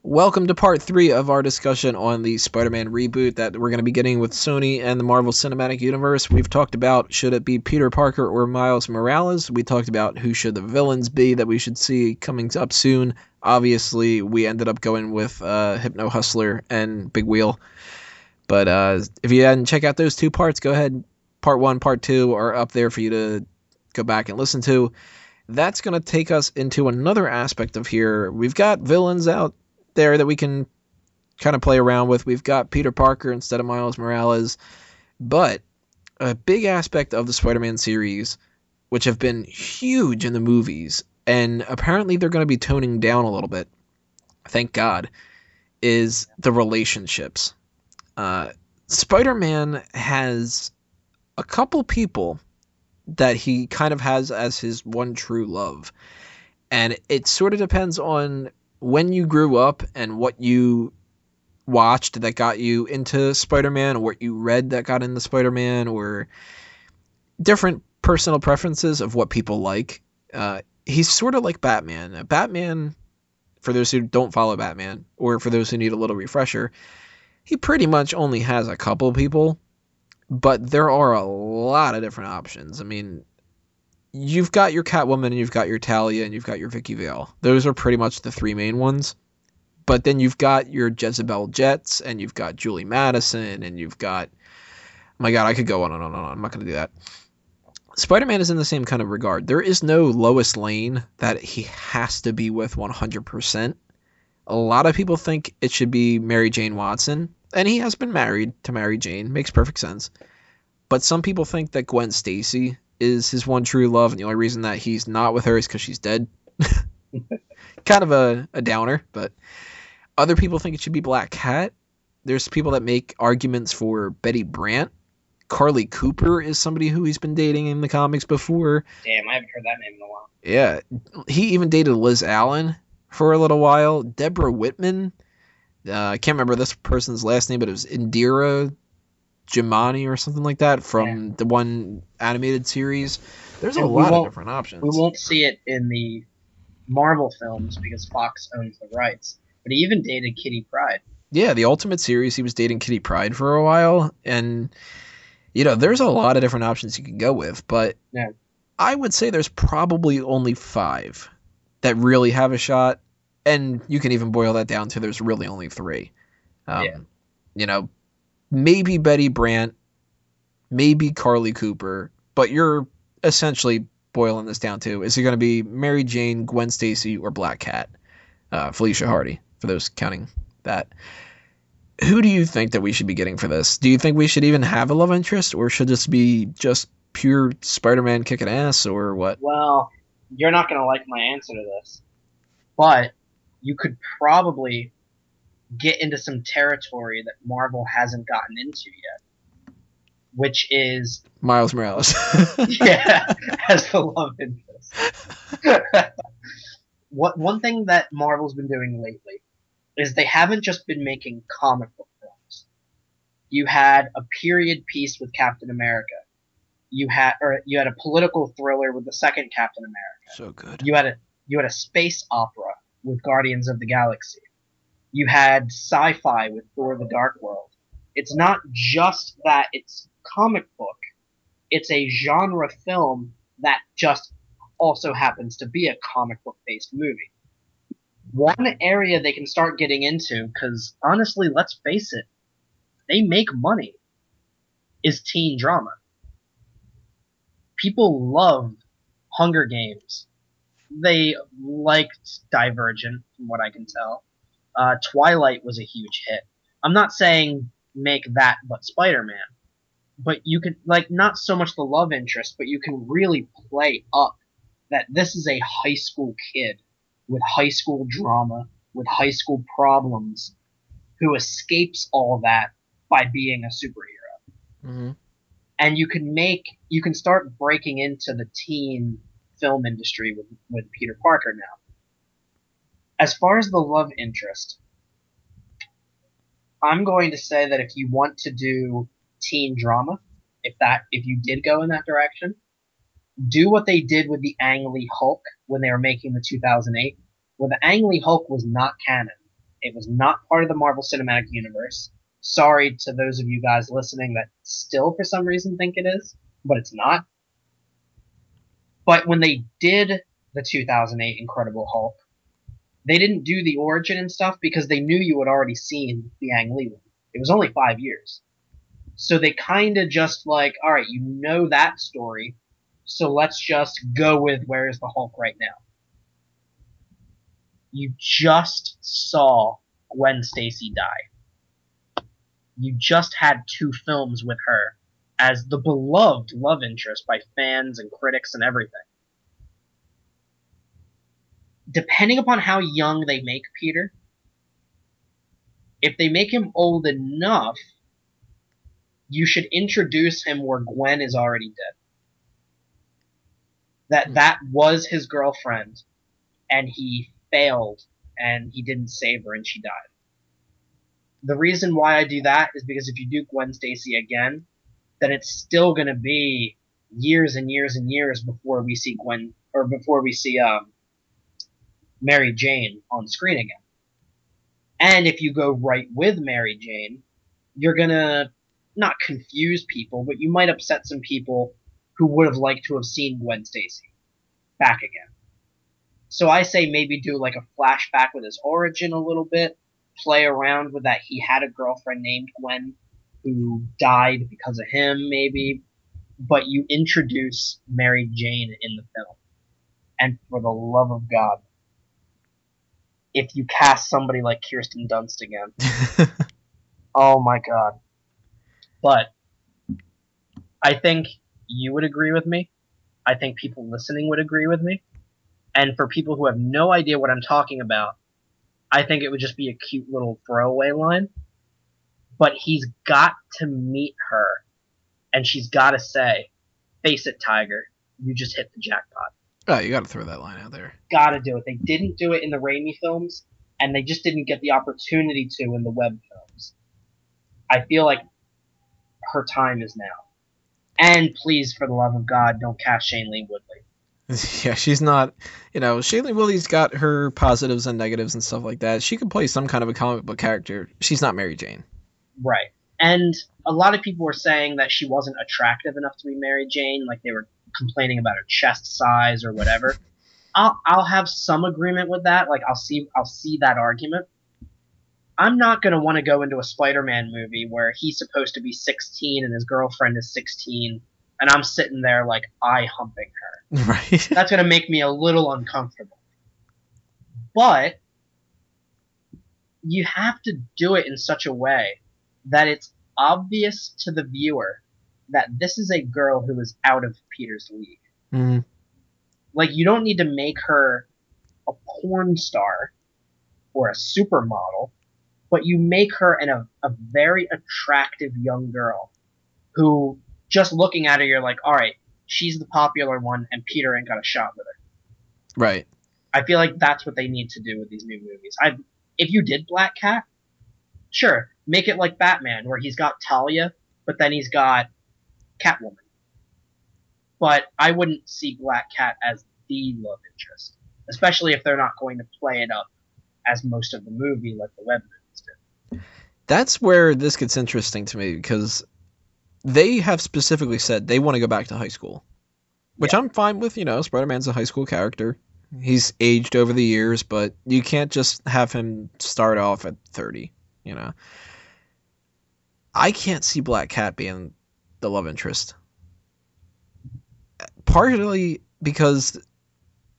Welcome to part 3 of our discussion on the Spider-Man reboot that we're going to be getting with Sony and the Marvel Cinematic Universe. We've talked about should it be Peter Parker or Miles Morales. We talked about who should the villains be that we should see coming up soon. Obviously, we ended up going with Hypno Hustler and Big Wheel. But if you hadn't checked out those two parts, go ahead. Part 1, Part 2 are up there for you to go back and listen to. That's going to take us into another aspect of here. We've got villains out there that we can kind of play around with. We've got Peter Parker instead of Miles Morales, but a big aspect of the Spider-Man series, which have been huge in the movies, and apparently they're going to be toning down a little bit, thank God, is the relationships. Spider-Man has a couple people that he kind of has as his one true love, and it sort of depends on when you grew up and what you watched that got you into Spider-Man, or what you read that got into Spider-Man, or different personal preferences of what people like. He's sort of like Batman. Batman, for those who don't follow Batman, or for those who need a little refresher, he pretty much only has a couple people, but there are a lot of different options. I mean, you've got your Catwoman, and you've got your Talia, and you've got your Vicky Vale. Those are pretty much the three main ones. But then you've got your Jezebel Jets, and you've got Julie Madison, and you've got... My God, I could go on and on and on. I'm not going to do that. Spider-Man is in the same kind of regard. There is no Lois Lane that he has to be with 100%. A lot of people think it should be Mary Jane Watson, and he has been married to Mary Jane. Makes perfect sense. But some people think that Gwen Stacy is his one true love, and the only reason that he's not with her is because she's dead. Kind of a downer, but other people think it should be Black Cat. There's people that make arguments for Betty Brant. Carly Cooper is somebody who he's been dating in the comics before. Damn, I haven't heard that name in a while. Yeah, he even dated Liz Allen for a little while. Deborah Whitman. I can't remember this person's last name, but it was Indira Jimani or something like that from the one animated series. There's a lot of different options. We won't see it in the Marvel films because Fox owns the rights. But he even dated Kitty Pryde. Yeah, the Ultimate series, he was dating Kitty Pryde for a while. And, you know, there's a lot of different options you can go with. But I would say there's probably only 5 that really have a shot. And you can even boil that down to there's really only 3. You know, maybe Betty Brant, maybe Carly Cooper, but you're essentially boiling this down to, is it going to be Mary Jane, Gwen Stacy, or Black Cat? Felicia Hardy, for those counting that. Who do you think that we should be getting for this? Do you think we should even have a love interest, or should this be just pure Spider-Man kicking ass, or what? Well, you're not going to like my answer to this, but you could probably get into some territory that Marvel hasn't gotten into yet, which is Miles Morales. Yeah, as the love interest. One thing that Marvel's been doing lately is they haven't just been making comic book films. You had a period piece with Captain America. You had a political thriller with the second Captain America. So good. You had a space opera with Guardians of the Galaxy. You had sci-fi with Thor: The Dark World. It's not just that it's comic book. It's a genre film that just also happens to be a comic book-based movie. One area they can start getting into, because honestly, let's face it, they make money, is teen drama. People love Hunger Games. They liked Divergent, from what I can tell. Twilight was a huge hit. I'm not saying make that but Spider-Man. But you can, like, not so much the love interest, but you can really play up that this is a high school kid with high school drama, with high school problems, who escapes all that by being a superhero. Mm-hmm. And you can start breaking into the teen film industry with Peter Parker now. As far as the love interest, I'm going to say that if you want to do teen drama, if you did go in that direction, do what they did with the Ang Lee Hulk when they were making the 2008, where the Ang Lee Hulk was not canon. It was not part of the Marvel Cinematic Universe. Sorry to those of you guys listening that still for some reason think it is, but it's not. But when they did the 2008 Incredible Hulk, they didn't do the origin and stuff because they knew you had already seen the Ang Lee one. It was only 5 years. So they kind of just like, all right, you know that story, so let's just go with where's the Hulk right now. You just saw Gwen Stacy die. You just had 2 films with her as the beloved love interest by fans and critics and everything. Depending upon how young they make Peter, if they make him old enough, you should introduce him where Gwen is already dead. That was his girlfriend, and he failed, and he didn't save her, and she died. The reason why I do that is because if you do Gwen Stacy again, then it's still going to be years and years and years before we see Mary Jane on screen again. And if you go right with Mary Jane, you're going to not confuse people, but you might upset some people who would have liked to have seen Gwen Stacy back again. So I say maybe do like a flashback with his origin a little bit, play around with that he had a girlfriend named Gwen who died because of him maybe, but you introduce Mary Jane in the film. And for the love of God, if you cast somebody like Kirsten Dunst again, oh my God. But I think you would agree with me. I think people listening would agree with me. And for people who have no idea what I'm talking about, I think it would just be a cute little throwaway line. But he's got to meet her, and she's got to say, "Face it, Tiger, you just hit the jackpot." Oh, you got to throw that line out there. Got to do it. They didn't do it in the Raimi films, and they just didn't get the opportunity to in the Webb films. I feel like her time is now. And please, for the love of God, don't cast Shailene Woodley. Yeah, she's not, Shailene Woodley's got her positives and negatives and stuff like that. She could play some kind of a comic book character. She's not Mary Jane. Right. And a lot of people were saying that she wasn't attractive enough to be Mary Jane, like they were complaining about her chest size or whatever. I'll have some agreement with that. Like I'll see that argument. I'm not going to want to go into a Spider-Man movie where he's supposed to be 16 and his girlfriend is 16 and I'm sitting there like eye humping her. Right. That's going to make me a little uncomfortable. But you have to do it in such a way that it's obvious to the viewer that this is a girl who is out of Peter's league. Mm. Like, you don't need to make her a porn star or a supermodel, but you make her a very attractive young girl who, just looking at her, you're like, all right, she's the popular one, and Peter ain't got a shot with her. Right. I feel like that's what they need to do with these new movies. If you did Black Cat, sure, make it like Batman, where he's got Talia, but then he's got Catwoman. But I wouldn't see Black Cat as the love interest, especially if they're not going to play it up as most of the movie like the web movies did. That's where this gets interesting to me, because they have specifically said they want to go back to high school, which I'm fine with. Spider-Man's a high school character. He's aged over the years, but you can't just have him start off at 30, I can't see Black Cat being the love interest. Partly because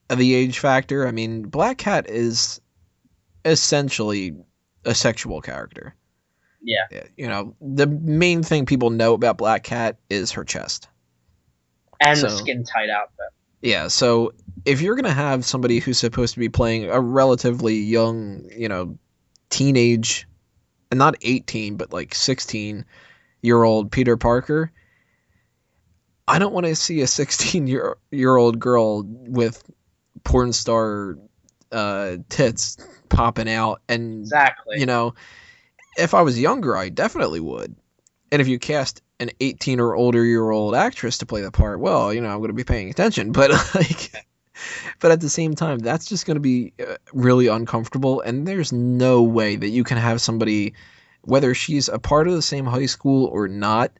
of the age factor. I mean, Black Cat is essentially a sexual character. Yeah. The main thing people know about Black Cat is her chest. And the skin-tight outfit. Yeah, so if you're going to have somebody who's supposed to be playing a relatively young, teenage, and not 18, but like 16-year-old Peter Parker, I don't want to see a 16-year-old girl with porn star tits popping out. And, exactly. If I was younger, I definitely would. And if you cast an 18 or older year old actress to play the part, well, I'm going to be paying attention. But But at the same time, that's just going to be really uncomfortable. And there's no way that you can have somebody, whether she's a part of the same high school or not,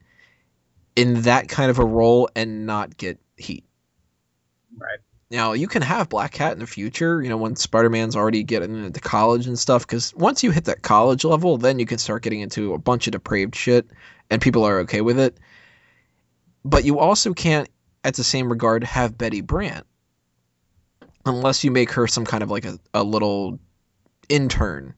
in that kind of a role and not get heat. Right. Now, you can have Black Cat in the future, when Spider-Man's already getting into college and stuff, because once you hit that college level, then you can start getting into a bunch of depraved shit, and people are okay with it. But you also can't, at the same regard, have Betty Brant, unless you make her some kind of like a little intern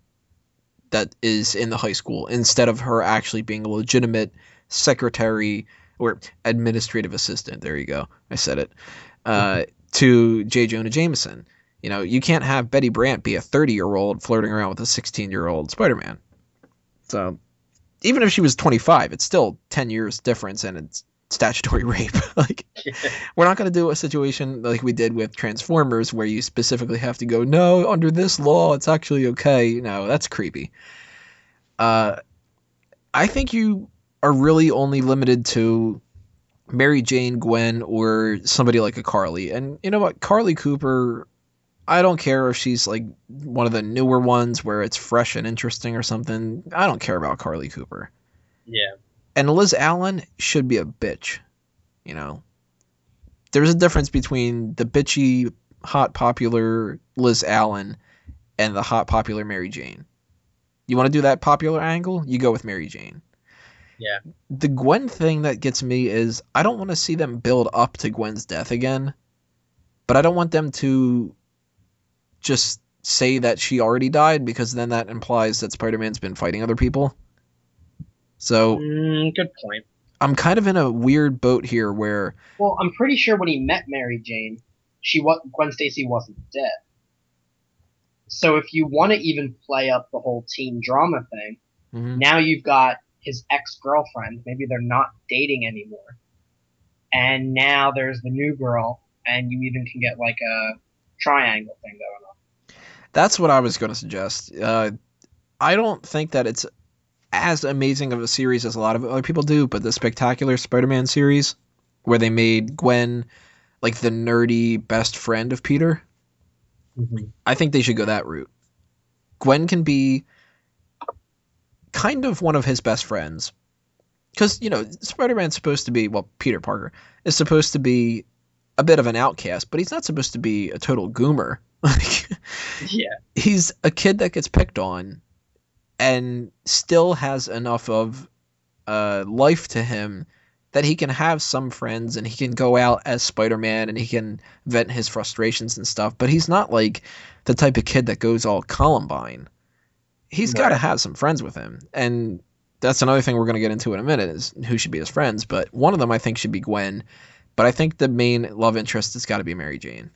that is in the high school, instead of her actually being a legitimate secretary or administrative assistant. There you go. I said it. To J. Jonah Jameson. You can't have Betty Brant be a 30-year-old flirting around with a 16-year-old Spider-Man. So even if she was 25, it's still 10 years difference, and it's statutory rape. We're not going to do a situation like we did with Transformers where you specifically have to go, no, under this law, it's actually okay. No, that's creepy. I think you are really only limited to Mary Jane, Gwen, or somebody like a Carly. And you know what? Carly Cooper, I don't care if she's like one of the newer ones where it's fresh and interesting or something. I don't care about Carly Cooper. Yeah. And Liz Allen should be a bitch. There's a difference between the bitchy, hot, popular Liz Allen and the hot, popular Mary Jane. You want to do that popular angle? You go with Mary Jane. Yeah. The Gwen thing that gets me is I don't want to see them build up to Gwen's death again, but I don't want them to just say that she already died, because then that implies that Spider-Man's been fighting other people. So good point. I'm kind of in a weird boat here where... Well, I'm pretty sure when he met Mary Jane, Gwen Stacy wasn't dead. So if you want to even play up the whole teen drama thing, now you've got his ex-girlfriend. Maybe they're not dating anymore. And now there's the new girl, and you even can get like a triangle thing going on. That's what I was going to suggest. I don't think that it's as amazing of a series as a lot of other people do, but the Spectacular Spider-Man series, where they made Gwen like the nerdy best friend of Peter, I think they should go that route. Gwen can be kind of one of his best friends, because Spider-Man's supposed to be, well, Peter Parker is supposed to be a bit of an outcast, but he's not supposed to be a total goomer. Yeah, he's a kid that gets picked on and still has enough of life to him that he can have some friends, and he can go out as Spider-Man, and he can vent his frustrations and stuff, but he's not like the type of kid that goes all Columbine. He's got to have some friends with him. And that's another thing we're going to get into in a minute, is who should be his friends. But one of them I think should be Gwen. But I think the main love interest has got to be Mary Jane.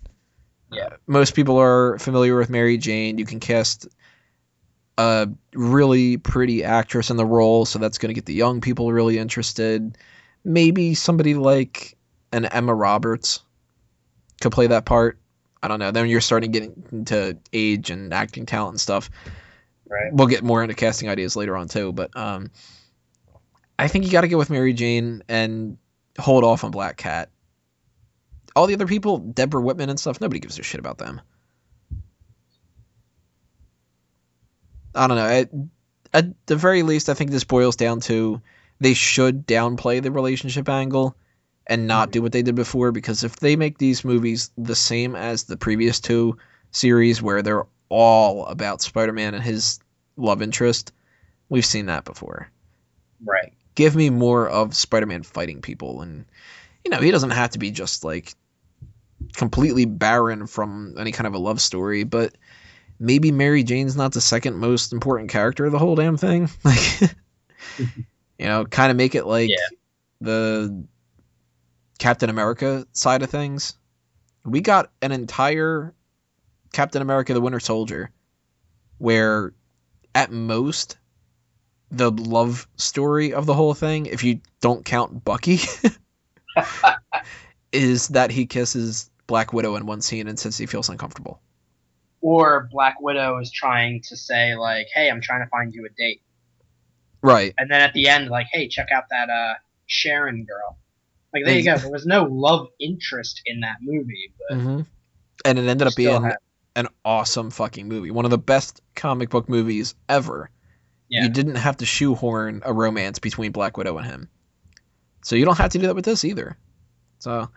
Yeah. Most people are familiar with Mary Jane. You can cast a really pretty actress in the role, so that's going to get the young people really interested. Maybe somebody like an Emma Roberts could play that part. I don't know. Then you're starting getting into age and acting talent and stuff. Right. We'll get more into casting ideas later on too, but I think you got to go with Mary Jane and hold off on Black Cat. All the other people, Deborah Whitman and stuff, nobody gives a shit about them. I don't know. At the very least, I think this boils down to they should downplay the relationship angle and not do what they did before, because if they make these movies the same as the previous two series where they're all about Spider-Man and his love interest, we've seen that before. Right. Give me more of Spider-Man fighting people, and he doesn't have to be just like completely barren from any kind of a love story, but maybe Mary Jane's not the second most important character of the whole damn thing. Kind of make it like the Captain America side of things. We got an entire Captain America the Winter Soldier where at most the love story of the whole thing, if you don't count Bucky, is that he kisses Black Widow in one scene and says he feels uncomfortable. Or Black Widow is trying to say like, hey, I'm trying to find you a date. Right. And then at the end, like, hey, check out that Sharon girl. Like, there you go. There was no love interest in that movie, but And it ended up Still being have. an awesome fucking movie. One of the best comic book movies ever. Yeah. You didn't have to shoehorn a romance between Black Widow and him. So you don't have to do that with this either. So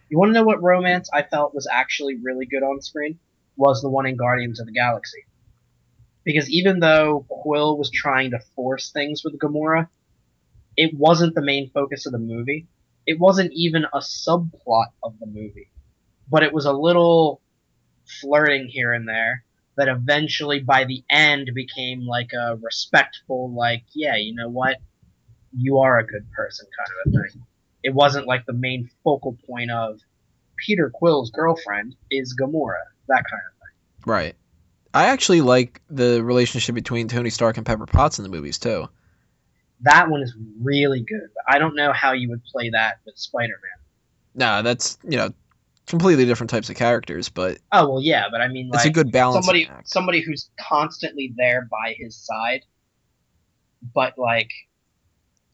You want to know what romance I felt was actually really good on screen? Was the one in Guardians of the Galaxy. Because even though Quill was trying to force things with Gamora, it wasn't the main focus of the movie. It wasn't even a subplot of the movie. But it was a little flirting here and there that eventually by the end became like a respectful, like, yeah, you know what? You are a good person kind of a thing. It wasn't like the main focal point of Peter Quill's girlfriend is Gamora, that kind of thing. right. I actually like the relationship between Tony Stark and Pepper Potts in the movies too. That one is really good. I don't know how you would play that with Spider-Man. Nah, that's completely different types of characters, but Oh well, yeah, but I mean, it's a like good balancing act. somebody who's constantly there by his side, but like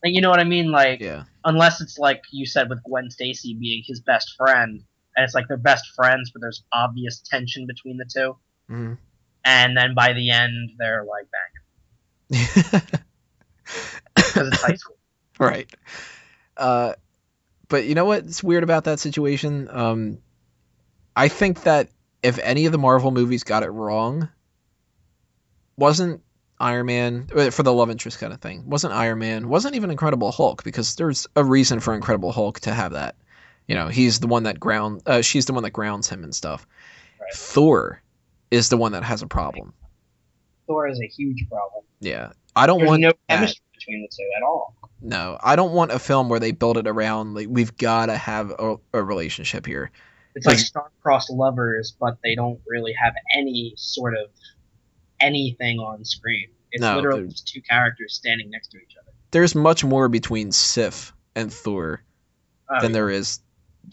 you know what I mean? Like, Yeah. unless it's like you said with Gwen Stacy being his best friend, and it's like they're best friends, but there's obvious tension between the two, Mm-hmm. and then by the end they're like bang because it's high school. Right. But you know what's weird about that situation? I think that if any of the Marvel movies got it wrong, wasn't Iron Man for the love interest kind of thing? Wasn't Iron Man? Wasn't even Incredible Hulk, because there's a reason for Incredible Hulk to have that. He's the one that she's the one that grounds him and stuff. Right. Thor is the one that has a problem. Thor is a huge problem. Yeah, I don't There's want no that. chemistry between the two at all. No, I don't want a film where they build it around like we've got to have a relationship here. It's like star-crossed lovers, but they don't really have any sort of anything on screen. It's No, literally just two characters standing next to each other. There's much more between Sif and Thor than yeah. there is,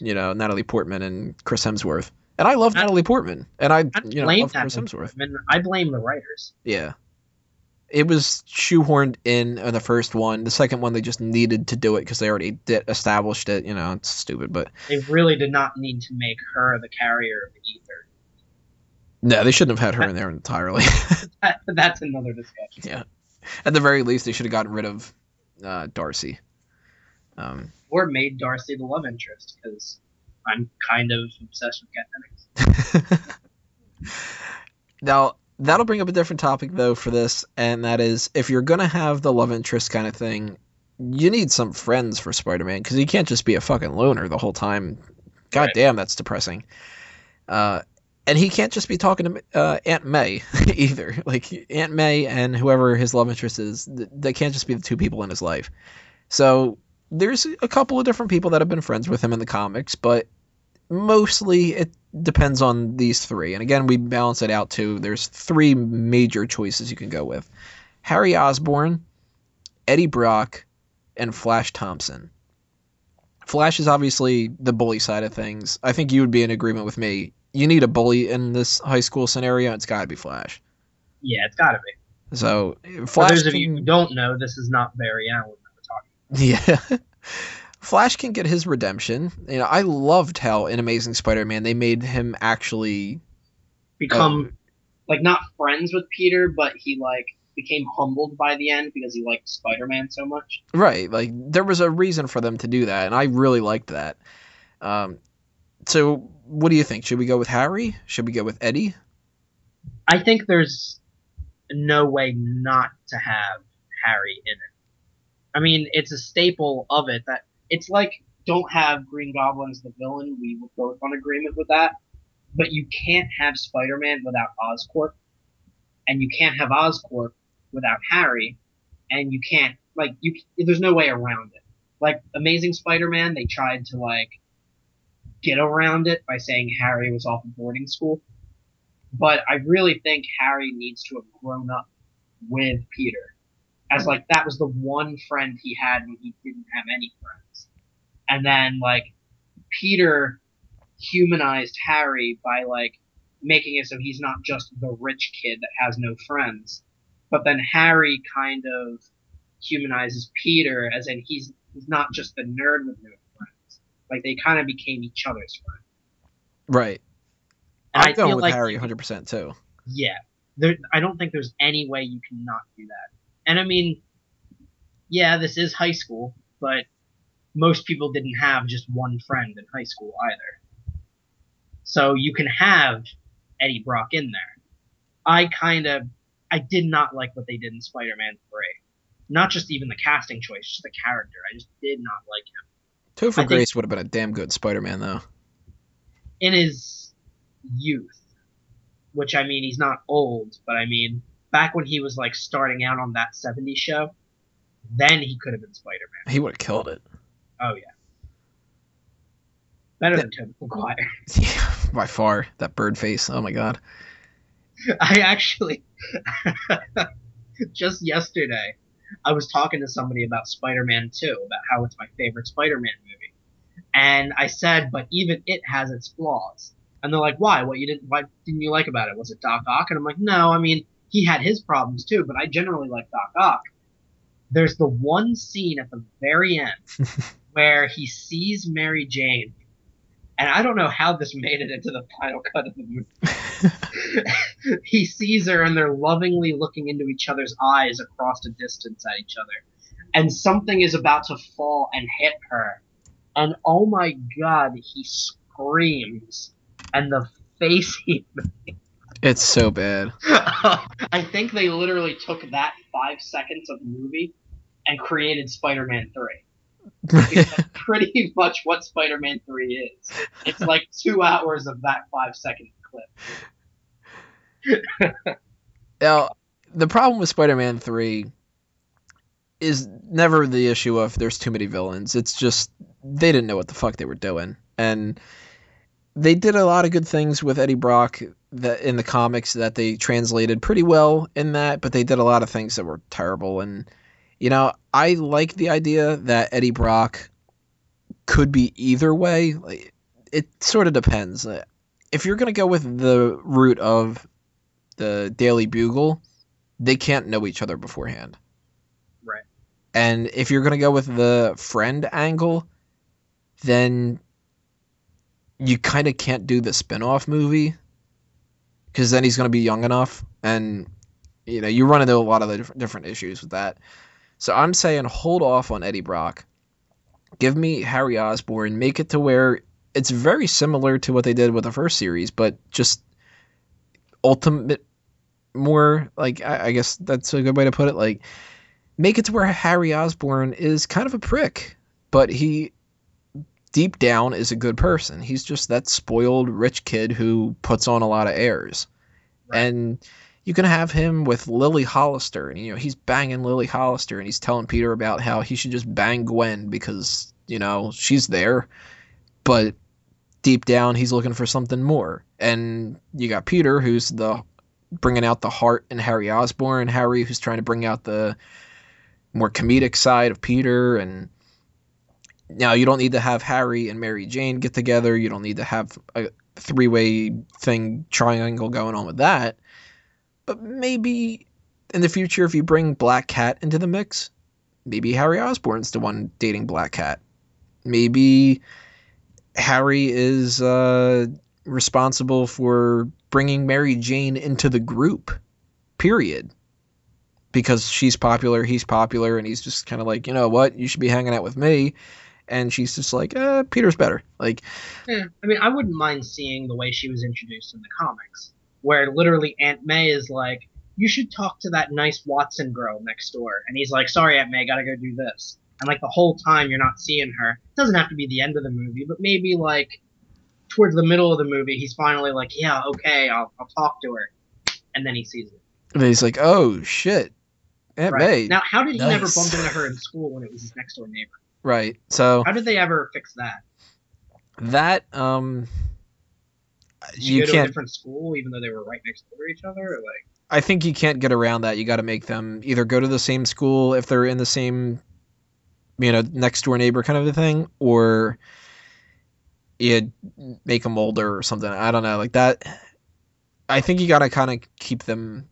Natalie Portman and Chris Hemsworth. And I love Natalie Portman, and I love Chris Hemsworth. I blame the writers. Yeah. It was shoehorned in the first one. The second one, they just needed to do it because they already established it. It's stupid, but they really did not need to make her the carrier of the ether. No, they shouldn't have had her in there entirely. That's another discussion. Yeah. At the very least, they should have gotten rid of Darcy. Or made Darcy the love interest, because I'm kind of obsessed with genetics. Now, that'll bring up a different topic, though, for this, and that is, if you're going to have the love interest kind of thing, you need some friends for Spider-Man, because he can't just be a fucking loner the whole time. God Right. damn, that's depressing. And he can't just be talking to Aunt May either. Like, Aunt May and whoever his love interest is, they can't just be the two people in his life. So there's a couple of different people that have been friends with him in the comics, but mostly it depends on these three. And again, we balance it out too. There's three major choices you can go with: Harry Osborn, Eddie Brock, and Flash Thompson. Flash is obviously the bully side of things. I think you would be in agreement with me. You need a bully in this high school scenario. It's got to be Flash. Yeah, it's got to be. So Flash. For those of you who don't know, this is not Barry Allen that we're talking about. Yeah. Flash can get his redemption. I loved how in Amazing Spider-Man they made him actually become like not friends with Peter, but he became humbled by the end because he liked Spider-Man so much. Right. Like there was a reason for them to do that, and I really liked that. So what do you think? Should we go with Harry? Should we go with Eddie? I think there's no way not to have Harry in it. I mean, it's a staple of it that it's like don't have Green Goblin as the villain. We were both on agreement with that. But you can't have Spider-Man without Oscorp, and you can't have Oscorp without Harry, and you can't there's no way around it. Like Amazing Spider-Man, they tried to get around it by saying Harry was off of boarding school. But I really think Harry needs to have grown up with Peter. As that was the one friend he had when he didn't have any friends. And then Peter humanized Harry by making it so he's not just the rich kid that has no friends. But then Harry kind of humanizes Peter as in he's not just the nerd with no friends. They kind of became each other's friends. Right. And I'm I going feel with like Harry 100% too. yeah, I don't think there's any way you can not do that. And I mean, yeah, this is high school, but most people didn't have just one friend in high school either. So you can have Eddie Brock in there. I did not like what they did in Spider-Man 3. Not just even the casting choice, just the character. I just did not like him. Topher I think Grace would have been a damn good Spider-Man, though. in his youth, which I mean, he's not old, but I mean, back when he was like starting out on that '70s show, then he could have been Spider-Man. He would have killed it. Oh yeah, better than Tobey Maguire. Yeah, by far. That bird face. Oh my god. I actually just yesterday I was talking to somebody about Spider-Man 2, about how it's my favorite Spider-Man movie. And I said, but even it has its flaws. And they're like, why? What didn't you like about it? Was it Doc Ock? And I'm like, no, I mean, he had his problems too, but I generally like Doc Ock. There's the one scene at the very end where he sees Mary Jane, and I don't know how this made it into the final cut of the movie. He sees her, and they're lovingly looking into each other's eyes across a distance at each other. And something is about to fall and hit her. And oh my god, he screams. And the face he made. It's so bad. I think they literally took that 5 seconds of the movie and created Spider-Man 3. Because that's pretty much what Spider-Man 3 is. It's like 2 hours of that 5-second clip. Now, the problem with Spider-Man 3 is never the issue of there's too many villains. It's just they didn't know what the fuck they were doing. And they did a lot of good things with Eddie Brock that in the comics that they translated pretty well in that, but they did a lot of things that were terrible. And, you know, I like the idea that Eddie Brock could be either way. Like, it sort of depends. If you're going to go with the route of the Daily Bugle, they can't know each other beforehand. Right. And if you're going to go with the friend angle, then you kind of can't do the spin-off movie because then he's going to be young enough, and you know you run into a lot of the different issues with that. So I'm saying hold off on Eddie Brock. Give me Harry Osborn. Make it to where it's very similar to what they did with the first series, but just ultimate more, like, I guess that's a good way to put it. Like, make it to where Harry Osborn is kind of a prick, but he deep down is a good person. He's just that spoiled rich kid who puts on a lot of airs. Right. And you can have him with Lily Hollister, and you know he's banging Lily Hollister, and he's telling Peter about how he should just bang Gwen because you know she's there, but deep down he's looking for something more. And you got Peter, who's the bringing out the heart in Harry Osborn, Harry who's trying to bring out the more comedic side of Peter. And now you don't need to have Harry and Mary Jane get together. You don't need to have a three-way thing, triangle going on with that. But maybe in the future, if you bring Black Cat into the mix, maybe Harry Osborn's the one dating Black Cat. Maybe Harry is responsible for bringing Mary Jane into the group, period. Because she's popular, he's popular, and he's just kind of like, you know what, you should be hanging out with me. And she's just like, Peter's better. Like, yeah, I mean, I wouldn't mind seeing the way she was introduced in the comics, where literally Aunt May is like, you should talk to that nice Watson girl next door. And he's like, sorry, Aunt May, gotta go do this. And like the whole time you're not seeing her. It doesn't have to be the end of the movie, but maybe like towards the middle of the movie, he's finally like, yeah, okay, I'll talk to her. And then he sees it. And he's like, oh, shit. Aunt May. Now, how did he never bump into her in school when it was his next door neighbor? Right. So how did they ever fix that? That did you go to a different school even though they were right next door to each other? Or like, I think you can't get around that. You got to make them either go to the same school if they're in the same, you know, next door neighbor kind of a thing, or you make them older or something. I don't know, like that. I think you got to kind of keep them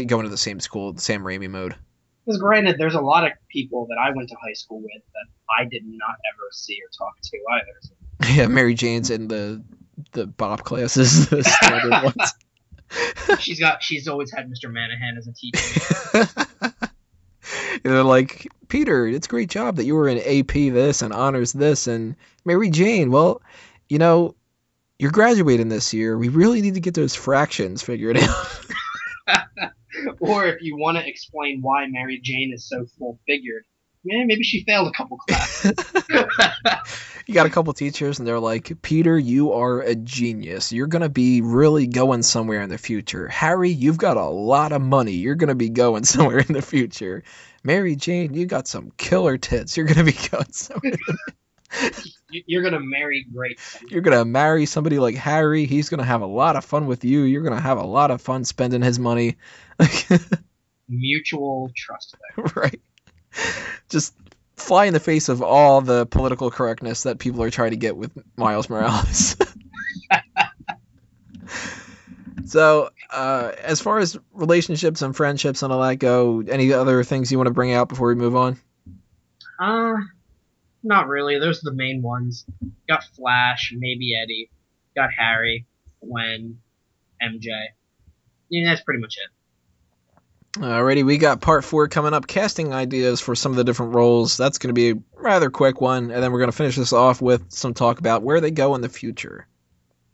going to the same school, the same Raimi mode. Because granted, there's a lot of people that I went to high school with that I did not ever see or talk to either. Yeah, Mary Jane's in the the Bop classes, the standard ones. She's always had Mr. Manahan as a teacher. They're like, Peter, it's a great job that you were in AP this and honors this, and Mary Jane, well, you know, you're graduating this year. We really need to get those fractions figured out. Or if you want to explain why Mary Jane is so full-figured, maybe she failed a couple classes. You got a couple teachers, and they're like, Peter, you are a genius. You're going to be really going somewhere in the future. Harry, you've got a lot of money. You're going to be going somewhere in the future. Mary Jane, you got some killer tits. You're going to be going somewhere. You're going to marry great. You're going to marry somebody like Harry. He's going to have a lot of fun with you. You're going to have a lot of fun spending his money. Mutual trust there. Right. Just fly in the face of all the political correctness that people are trying to get with Miles Morales. So, as far as relationships and friendships and all that go, any other things you want to bring out before we move on? Not really. Those are the main ones. Got Flash, maybe Eddie. Got Harry, Gwen, MJ. Yeah, that's pretty much it. Alrighty, we got part 4 coming up, casting ideas for some of the different roles. That's going to be a rather quick one, and then we're going to finish this off with some talk about where they go in the future.